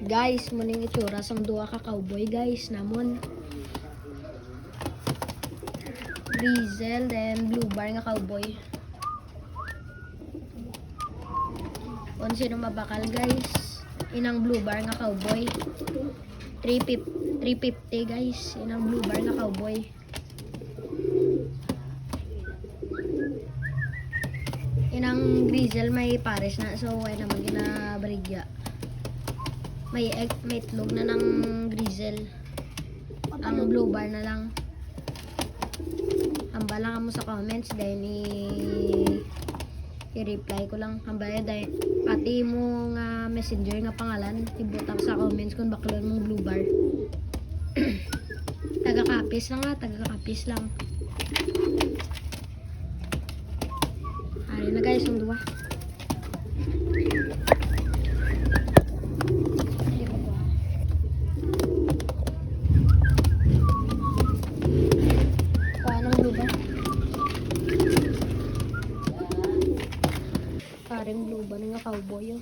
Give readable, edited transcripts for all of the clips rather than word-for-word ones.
Guys, muning itsura sang duha ka cowboy guys namon. Grizzle then blue bar nga cowboy. Kung sino mabakal guys, inang blue bar nga cowboy. 350 guys, inang blue bar nga cowboy. Inang grizzle may pares na, so ay naman ginabarigya. May itlog na ng grizzle. Ang blue bar na lang. Hambala ka mo sa comments dahil i-reply ko lang. Hambala dahil pati mo nga messenger nga pangalan ibutak sa comments kung baklon mong blue bar. Taga-kapis lang nga, taga-kapis lang. Ari na guys, ang duwa. Parang blue ba nga cowboy yun.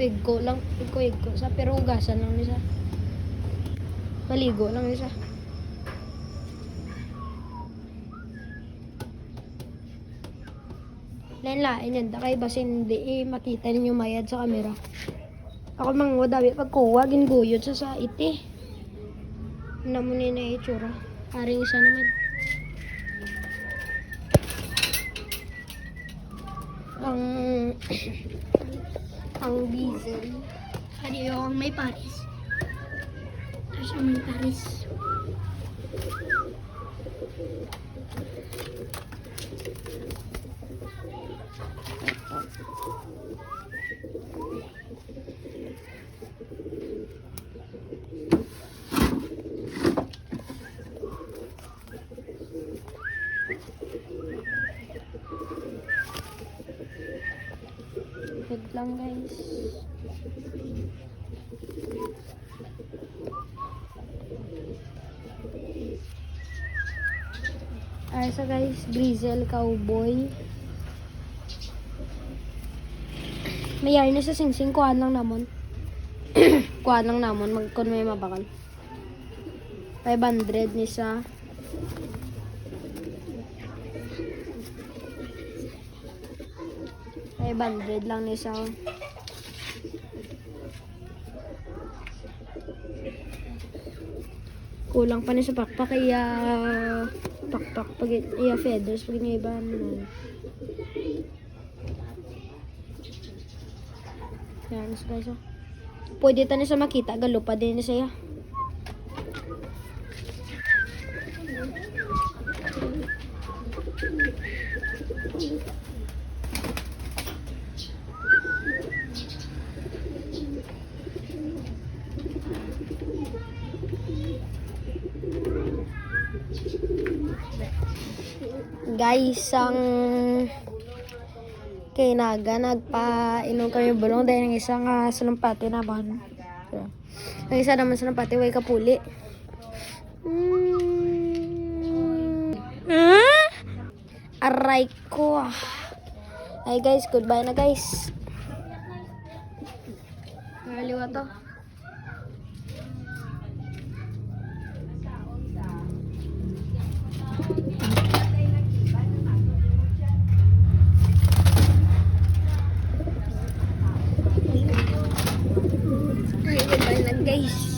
Igko lang, igko sa pero ugasan lang isa. Maligo lang isa. Lain-lain yan, kay basin hindi makita ninyo mayad sa camera. Ako mang wadawi pagkuha, ginuguyod sa iti. Namunin na itsura. Paring isa naman. Ang diesel. Ano yung may paris. Tapos ang may paris. Wait lang guys. So guys, grizzle cowboy. Mayari na sa singsing, kuhaan lang namon. Kuhaan lang namon, magkon may mabakal. 500 ni sa $500 lang ni sa kulang pa ni sa pakpak kaya pakpak pag iya feathers pag nga iba naman. Yan guys, oh. Pwede tani sa makita galupa din ni saya. Guys, ang kinaga nagpa-inom kami bulong dahil ng isang sulumpati naman. Ang isa naman sulumpati way kapuli. Aray ko. Ay guys, goodbye na guys. Naliwa to. Ay, goodbye na guys.